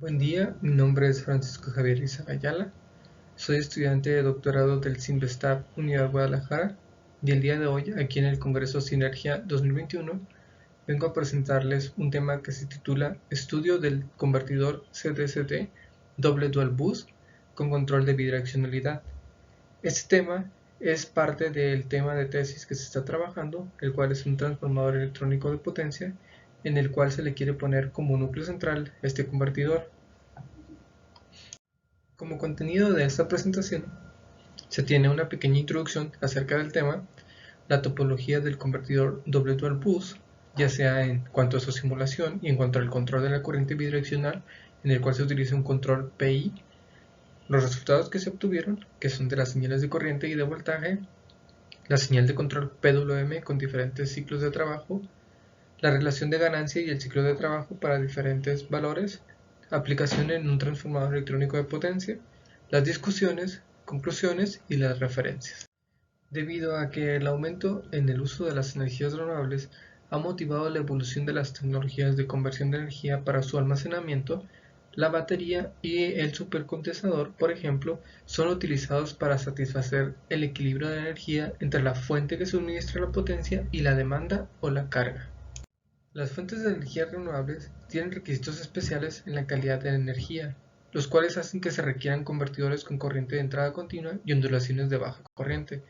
Buen día, mi nombre es Francisco Javier Ayala, soy estudiante de doctorado del CIMBESTAB Unidad Guadalajara y el día de hoy, aquí en el Congreso Sinergia 2021, vengo a presentarles un tema que se titula Estudio del convertidor CDCD doble dual bus con control de bidireccionalidad. Este tema es parte del tema de tesis que se está trabajando, el cual es un transformador electrónico de potencia, en el cual se le quiere poner como núcleo central este convertidor. Como contenido de esta presentación, se tiene una pequeña introducción acerca del tema, la topología del convertidor doble dual bus, ya sea en cuanto a su simulación y en cuanto al control de la corriente bidireccional, en el cual se utiliza un control PI, los resultados que se obtuvieron, que son de las señales de corriente y de voltaje, la señal de control PWM con diferentes ciclos de trabajo, la relación de ganancia y el ciclo de trabajo para diferentes valores, aplicación en un transformador electrónico de potencia, las discusiones, conclusiones y las referencias. Debido a que el aumento en el uso de las energías renovables ha motivado la evolución de las tecnologías de conversión de energía para su almacenamiento, la batería y el supercondensador, por ejemplo, son utilizados para satisfacer el equilibrio de energía entre la fuente que suministra la potencia y la demanda o la carga. Las fuentes de energía renovables tienen requisitos especiales en la calidad de la energía, los cuales hacen que se requieran convertidores con corriente de entrada continua y ondulaciones de baja corriente.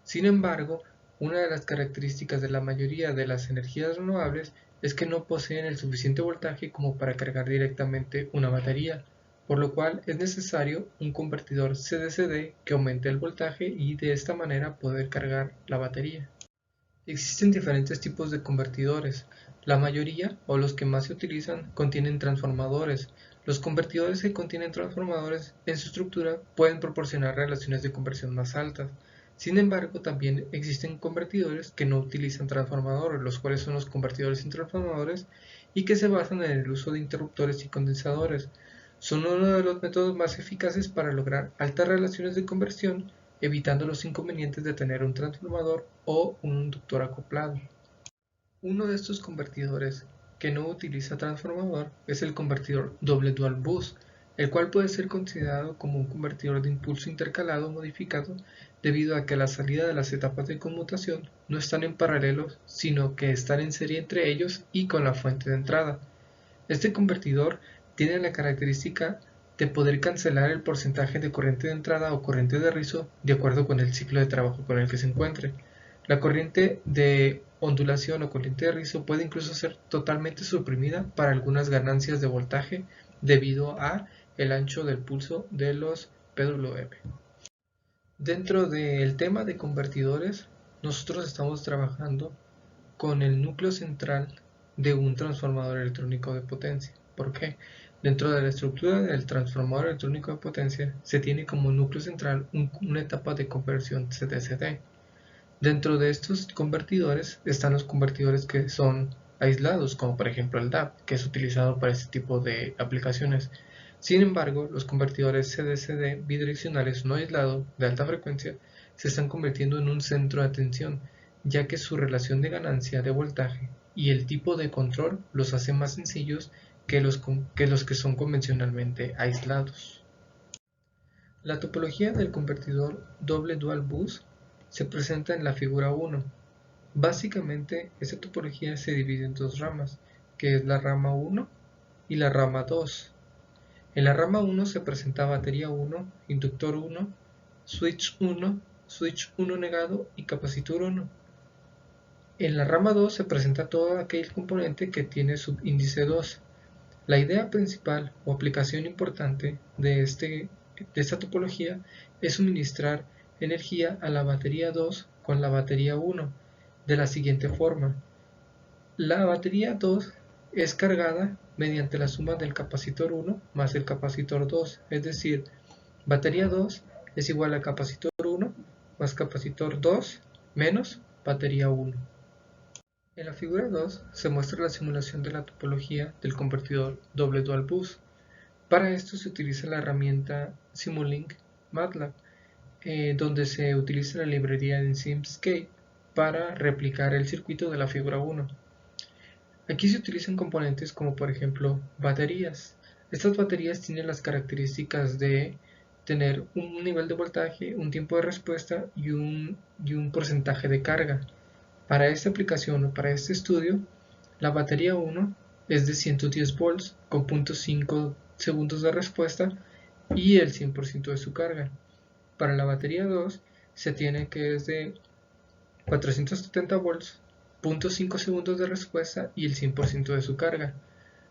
Sin embargo, una de las características de la mayoría de las energías renovables es que no poseen el suficiente voltaje como para cargar directamente una batería, por lo cual es necesario un convertidor CDCD que aumente el voltaje y de esta manera poder cargar la batería. Existen diferentes tipos de convertidores. La mayoría, o los que más se utilizan, contienen transformadores. Los convertidores que contienen transformadores en su estructura pueden proporcionar relaciones de conversión más altas. Sin embargo, también existen convertidores que no utilizan transformadores, los cuales son los convertidores sin transformadores y que se basan en el uso de interruptores y condensadores. Son uno de los métodos más eficaces para lograr altas relaciones de conversión, evitando los inconvenientes de tener un transformador o un inductor acoplado. Uno de estos convertidores que no utiliza transformador es el convertidor doble dual bus, el cual puede ser considerado como un convertidor de impulso intercalado modificado debido a que la salida de las etapas de conmutación no están en paralelo, sino que están en serie entre ellos y con la fuente de entrada. Este convertidor tiene la característica de poder cancelar el porcentaje de corriente de entrada o corriente de rizo de acuerdo con el ciclo de trabajo con el que se encuentre. La corriente de ondulación o corriente de rizo puede incluso ser totalmente suprimida para algunas ganancias de voltaje debido a el ancho del pulso de los PWM. Dentro del tema de convertidores, nosotros estamos trabajando con el núcleo central de un transformador electrónico de potencia. ¿Por qué? Dentro de la estructura del transformador electrónico de potencia se tiene como núcleo central una etapa de conversión CDCD. Dentro de estos convertidores están los convertidores que son aislados, como por ejemplo el DAP, que es utilizado para este tipo de aplicaciones. Sin embargo, los convertidores CDCD bidireccionales no aislados de alta frecuencia se están convirtiendo en un centro de atención, ya que su relación de ganancia de voltaje y el tipo de control los hace más sencillos que los que son convencionalmente aislados. La topología del convertidor doble dual bus se presenta en la figura 1. Básicamente, esta topología se divide en dos ramas, que es la rama 1 y la rama 2. En la rama 1 se presenta batería 1, inductor 1, switch 1 negado y capacitor 1. En la rama 2 se presenta todo aquel componente que tiene subíndice 2. La idea principal o aplicación importante de esta topología es suministrar energía a la batería 2 con la batería 1 de la siguiente forma. La batería 2 es cargada mediante la suma del capacitor 1 más el capacitor 2, es decir, batería 2 es igual a capacitor 1 más capacitor 2 menos batería 1. En la figura 2 se muestra la simulación de la topología del convertidor doble dual bus. Para esto se utiliza la herramienta Simulink MATLAB, donde se utiliza la librería en Simscape para replicar el circuito de la figura 1. Aquí se utilizan componentes como por ejemplo baterías. Estas baterías tienen las características de tener un nivel de voltaje, un tiempo de respuesta y un porcentaje de carga. Para esta aplicación o para este estudio, la batería 1 es de 110 volts con 0.5 segundos de respuesta y el 100% de su carga. Para la batería 2 se tiene que es de 470 volts, 0.5 segundos de respuesta y el 100% de su carga.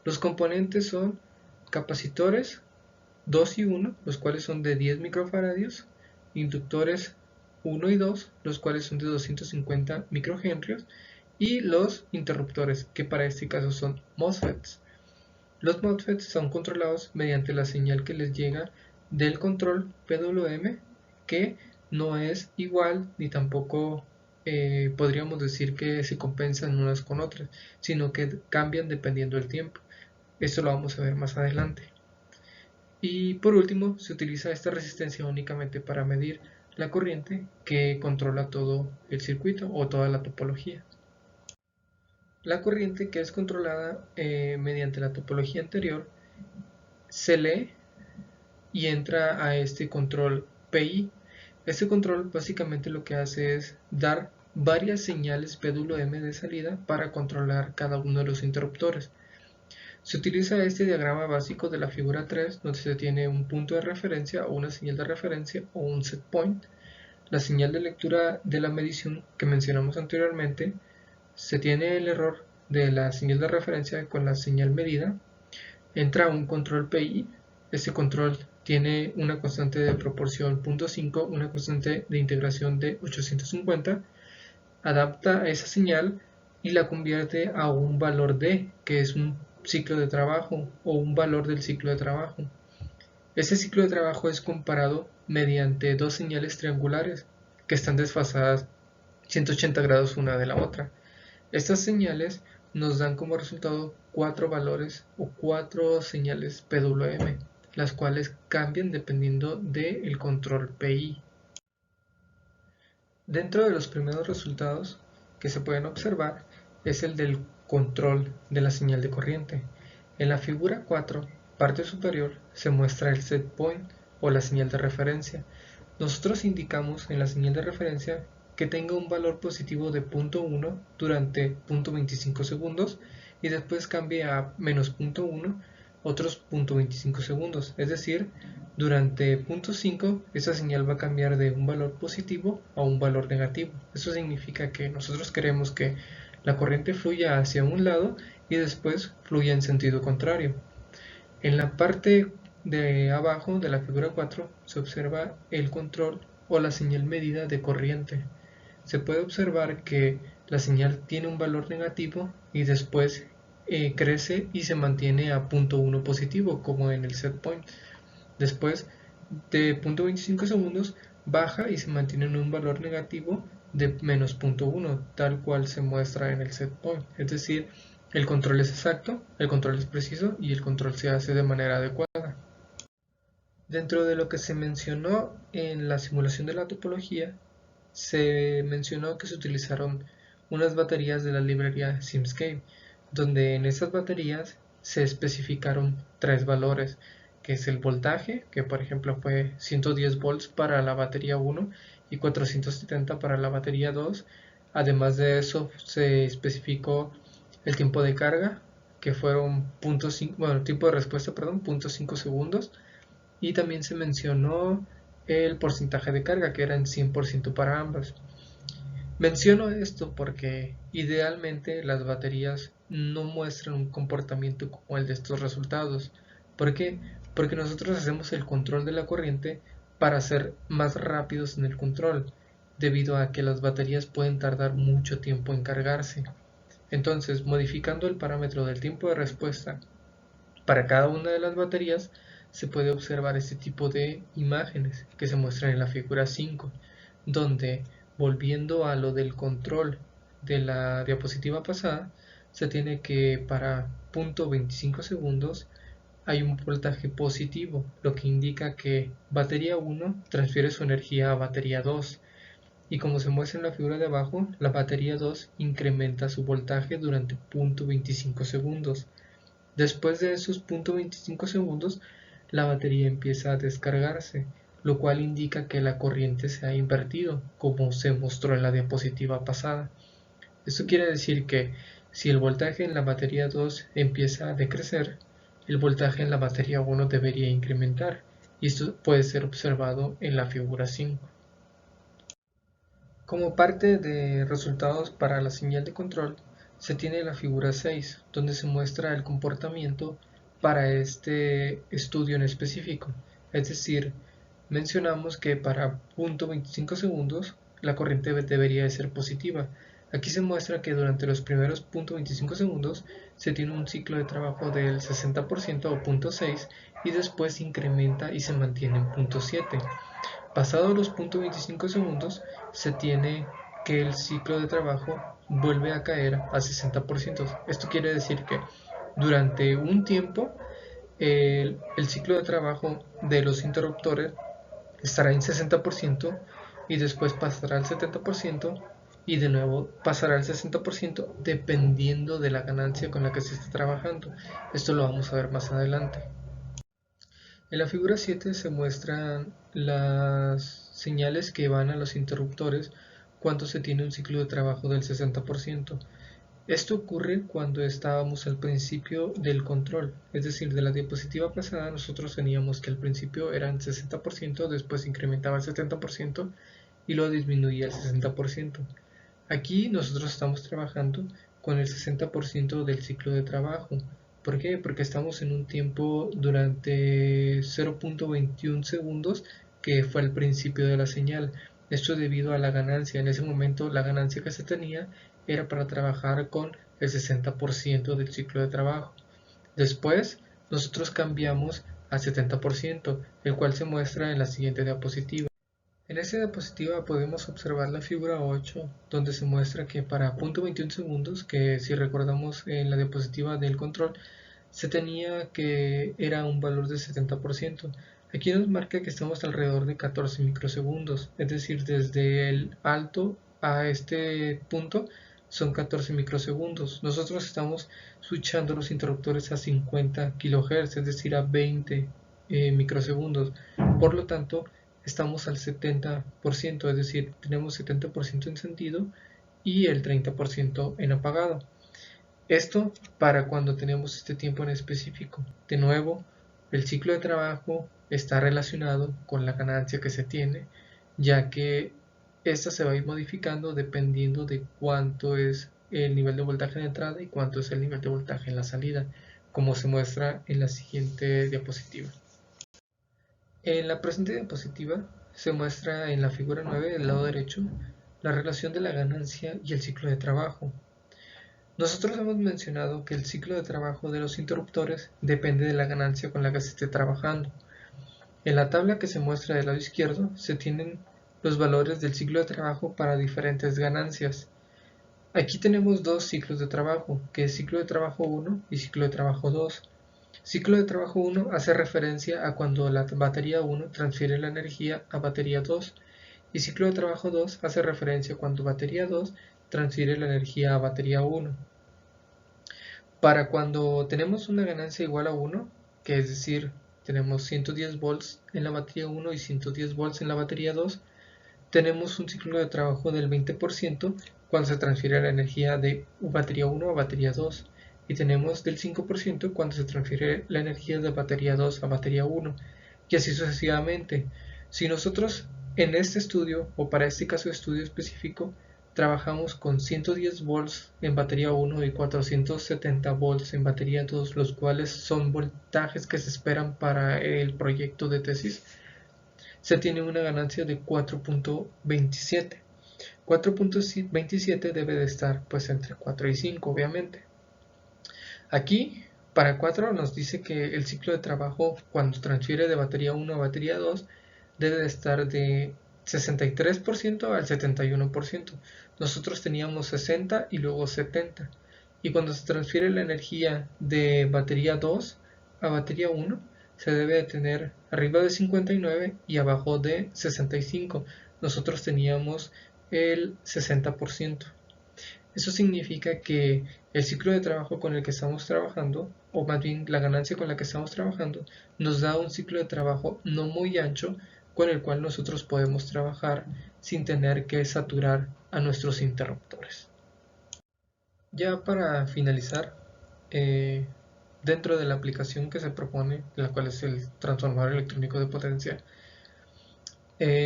Los componentes son capacitores 2 y 1, los cuales son de 10 microfaradios, inductores 1 y 2, los cuales son de 250 microhenrios, y los interruptores, que para este caso son MOSFETs. Los MOSFETs son controlados mediante la señal que les llega del control PWM, que no es igual ni tampoco podríamos decir que se compensan unas con otras, sino que cambian dependiendo del tiempo. Esto lo vamos a ver más adelante. Y por último, se utiliza esta resistencia únicamente para medir la corriente que controla todo el circuito o toda la topología. La corriente que es controlada mediante la topología anterior se lee y entra a este control PI. Este control básicamente lo que hace es dar varias señales PWM de salida para controlar cada uno de los interruptores. Se utiliza este diagrama básico de la figura 3, donde se tiene un punto de referencia o una señal de referencia o un set point. La señal de lectura de la medición que mencionamos anteriormente, se tiene el error de la señal de referencia con la señal medida, entra un control PI, este control tiene una constante de proporción 0.5, una constante de integración de 850, adapta esa señal y la convierte a un valor D, que es un ciclo de trabajo o un valor del ciclo de trabajo. Este ciclo de trabajo es comparado mediante dos señales triangulares que están desfasadas 180 grados una de la otra. Estas señales nos dan como resultado 4 valores o 4 señales PWM, las cuales cambian dependiendo del control PI. Dentro de los primeros resultados que se pueden observar es el del control de la señal de corriente. En la figura 4, parte superior, se muestra el set point o la señal de referencia. Nosotros indicamos en la señal de referencia que tenga un valor positivo de 0.1 durante 0.25 segundos y después cambie a menos 0.1 otros 0.25 segundos, es decir, durante 0.5 esa señal va a cambiar de un valor positivo a un valor negativo. Eso significa que nosotros queremos que la corriente fluya hacia un lado y después fluya en sentido contrario. En la parte de abajo de la figura 4 se observa el control o la señal medida de corriente. Se puede observar que la señal tiene un valor negativo y después crece y se mantiene a 0.1 positivo, como en el set point. Después de 0.25 segundos baja y se mantiene en un valor negativo de menos 0.1, tal cual se muestra en el set point. Es decir, el control es exacto, el control es preciso y el control se hace de manera adecuada. Dentro de lo que se mencionó en la simulación de la topología, se mencionó que se utilizaron unas baterías de la librería Simscape, donde en esas baterías se especificaron 3 valores, que es el voltaje, que por ejemplo fue 110 volts para la batería 1 y 470 para la batería 2. Además de eso se especificó el tiempo de carga, que fueron tiempo de respuesta, 0.5 segundos, y también se mencionó el porcentaje de carga, que era en 100% para ambas. Menciono esto porque idealmente las baterías no muestran un comportamiento como el de estos resultados. ¿Por qué? Porque nosotros hacemos el control de la corriente para ser más rápidos en el control, debido a que las baterías pueden tardar mucho tiempo en cargarse. Entonces, modificando el parámetro del tiempo de respuesta para cada una de las baterías, se puede observar este tipo de imágenes que se muestran en la figura 5, donde, volviendo a lo del control de la diapositiva pasada, se tiene que para 0.25 segundos hay un voltaje positivo, lo que indica que batería 1 transfiere su energía a batería 2, y como se muestra en la figura de abajo, la batería 2 incrementa su voltaje durante 0.25 segundos. Después de esos 0.25 segundos, la batería empieza a descargarse, lo cual indica que la corriente se ha invertido, como se mostró en la diapositiva pasada. Esto quiere decir que si el voltaje en la batería 2 empieza a decrecer, el voltaje en la batería 1 debería incrementar, y esto puede ser observado en la figura 5. Como parte de resultados para la señal de control, se tiene la figura 6, donde se muestra el comportamiento para este estudio en específico. Es decir, mencionamos que para 0.25 segundos la corriente debería de ser positiva. Aquí se muestra que durante los primeros 0.25 segundos se tiene un ciclo de trabajo del 60% o 0.6 y después incrementa y se mantiene en 0.7. Pasados los 0.25 segundos, se tiene que el ciclo de trabajo vuelve a caer a 60%. Esto quiere decir que durante un tiempo el ciclo de trabajo de los interruptores estará en 60% y después pasará al 70% y de nuevo pasará al 60% dependiendo de la ganancia con la que se esté trabajando. Esto lo vamos a ver más adelante. En la figura 7 se muestran las señales que van a los interruptores cuando se tiene un ciclo de trabajo del 60%. Esto ocurre cuando estábamos al principio del control, es decir, de la diapositiva pasada nosotros teníamos que al principio eran 60%, después incrementaba al 70% y luego disminuía al 60%. Aquí nosotros estamos trabajando con el 60% del ciclo de trabajo. ¿Por qué? Porque estamos en un tiempo durante 0.21 segundos, que fue el principio de la señal. Esto debido a la ganancia. En ese momento la ganancia que se tenía era para trabajar con el 60% del ciclo de trabajo. Después nosotros cambiamos al 70%, el cual se muestra en la siguiente diapositiva. En esta diapositiva podemos observar la figura 8, donde se muestra que para 0.21 segundos, que si recordamos en la diapositiva del control, se tenía que era un valor de 70%. Aquí nos marca que estamos alrededor de 14 microsegundos, es decir, desde el alto a este punto son 14 microsegundos. Nosotros estamos switchando los interruptores a 50 kHz, es decir, a 20 microsegundos. Por lo tanto, estamos al 70%, es decir, tenemos 70% encendido y el 30% en apagado. Esto para cuando tenemos este tiempo en específico. De nuevo, el ciclo de trabajo está relacionado con la ganancia que se tiene, ya que esta se va a ir modificando dependiendo de cuánto es el nivel de voltaje de entrada y cuánto es el nivel de voltaje en la salida, como se muestra en la siguiente diapositiva. En la presente diapositiva se muestra en la figura 9 del lado derecho la relación de la ganancia y el ciclo de trabajo. Nosotros hemos mencionado que el ciclo de trabajo de los interruptores depende de la ganancia con la que se esté trabajando. En la tabla que se muestra del lado izquierdo se tienen los valores del ciclo de trabajo para diferentes ganancias. Aquí tenemos dos ciclos de trabajo, que es ciclo de trabajo 1 y ciclo de trabajo 2. Ciclo de trabajo 1 hace referencia a cuando la batería 1 transfiere la energía a batería 2 y ciclo de trabajo 2 hace referencia a cuando batería 2 transfiere la energía a batería 1. Para cuando tenemos una ganancia igual a 1, que es decir, tenemos 110 volts en la batería 1 y 110 volts en la batería 2, tenemos un ciclo de trabajo del 20% cuando se transfiere la energía de batería 1 a batería 2 y tenemos del 5% cuando se transfiere la energía de batería 2 a batería 1 y así sucesivamente. Si nosotros en este estudio o para este caso de estudio específico trabajamos con 110 volts en batería 1 y 470 volts en batería 2, los cuales son voltajes que se esperan para el proyecto de tesis, se tiene una ganancia de 4.27. 4.27 debe de estar pues entre 4 y 5, obviamente. Aquí para 4 nos dice que el ciclo de trabajo cuando transfiere de batería 1 a batería 2 debe de estar de 63% al 71%. Nosotros teníamos 60 y luego 70. Y cuando se transfiere la energía de batería 2 a batería 1, se debe de tener arriba de 59 y abajo de 65. Nosotros teníamos el 60%. Eso significa que el ciclo de trabajo con el que estamos trabajando, o más bien la ganancia con la que estamos trabajando, nos da un ciclo de trabajo no muy ancho con el cual nosotros podemos trabajar sin tener que saturar a nuestros interruptores. Ya para finalizar, dentro de la aplicación que se propone, la cual es el transformador electrónico de potencia,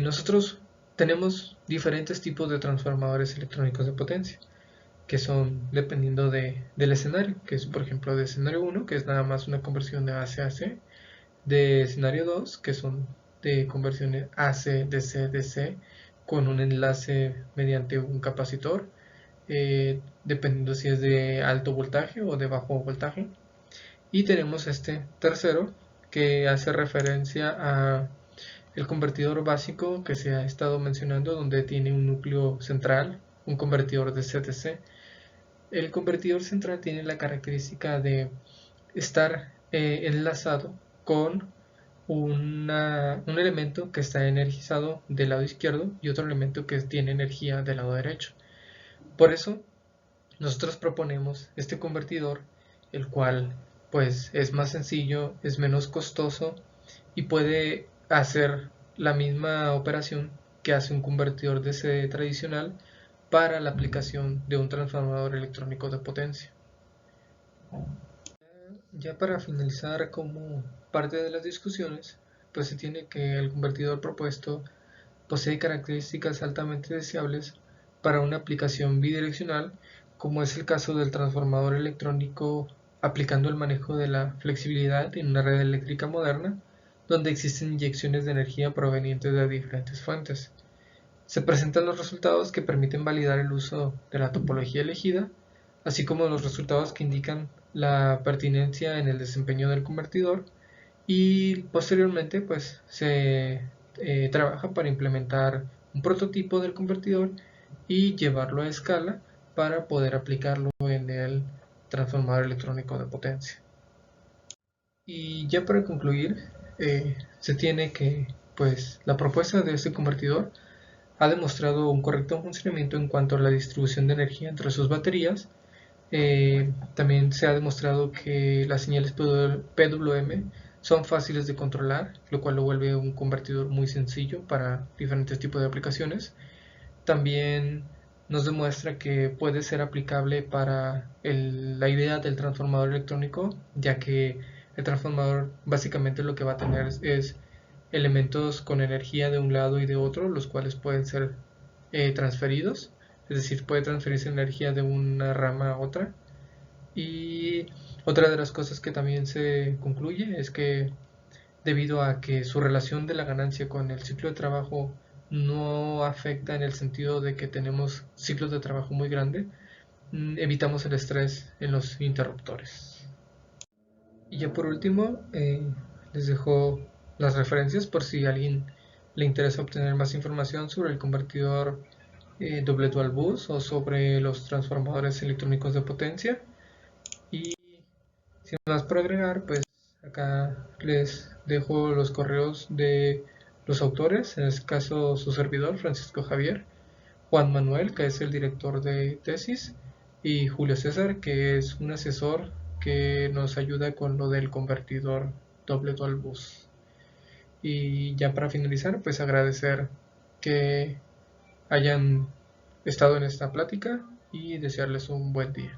nosotros tenemos diferentes tipos de transformadores electrónicos de potencia, que son dependiendo del escenario, que es por ejemplo de escenario 1, que es nada más una conversión de AC a AC, de escenario 2, que son de conversiones AC, DC, DC, con un enlace mediante un capacitor, dependiendo si es de alto voltaje o de bajo voltaje. Y tenemos este tercero, que hace referencia a el convertidor básico que se ha estado mencionando, donde tiene un núcleo central, un convertidor de CTC. El convertidor central tiene la característica de estar enlazado con un elemento que está energizado del lado izquierdo y otro elemento que tiene energía del lado derecho. Por eso nosotros proponemos este convertidor, el cual pues es más sencillo, es menos costoso y puede hacer la misma operación que hace un convertidor DC tradicional para la aplicación de un transformador electrónico de potencia. Ya para finalizar como parte de las discusiones, pues se tiene que el convertidor propuesto posee características altamente deseables para una aplicación bidireccional, como es el caso del transformador electrónico aplicando el manejo de la flexibilidad en una red eléctrica moderna, donde existen inyecciones de energía provenientes de diferentes fuentes. Se presentan los resultados que permiten validar el uso de la topología elegida, así como los resultados que indican la pertinencia en el desempeño del convertidor, y posteriormente pues se trabaja para implementar un prototipo del convertidor y llevarlo a escala para poder aplicarlo en el transformador electrónico de potencia. Y ya para concluir, se tiene que pues la propuesta de este convertidor ha demostrado un correcto funcionamiento en cuanto a la distribución de energía entre sus baterías. También se ha demostrado que las señales PWM son fáciles de controlar, lo cual lo vuelve un convertidor muy sencillo para diferentes tipos de aplicaciones. También nos demuestra que puede ser aplicable para la idea del transformador electrónico, ya que el transformador básicamente lo que va a tener es elementos con energía de un lado y de otro, los cuales pueden ser transferidos, es decir, puede transferirse energía de una rama a otra. Y otra de las cosas que también se concluye es que debido a que su relación de la ganancia con el ciclo de trabajo no afecta en el sentido de que tenemos ciclos de trabajo muy grandes, evitamos el estrés en los interruptores. Y ya por último, les dejo las referencias por si a alguien le interesa obtener más información sobre el convertidor doble dual bus o sobre los transformadores electrónicos de potencia. Y sin más por agregar, pues acá les dejo los correos de los autores, en este caso su servidor, Francisco Javier, Juan Manuel, que es el director de tesis, y Julio César, que es un asesor que nos ayuda con lo del convertidor doble dual bus. Y ya para finalizar, pues agradecer que hayan estado en esta plática y desearles un buen día.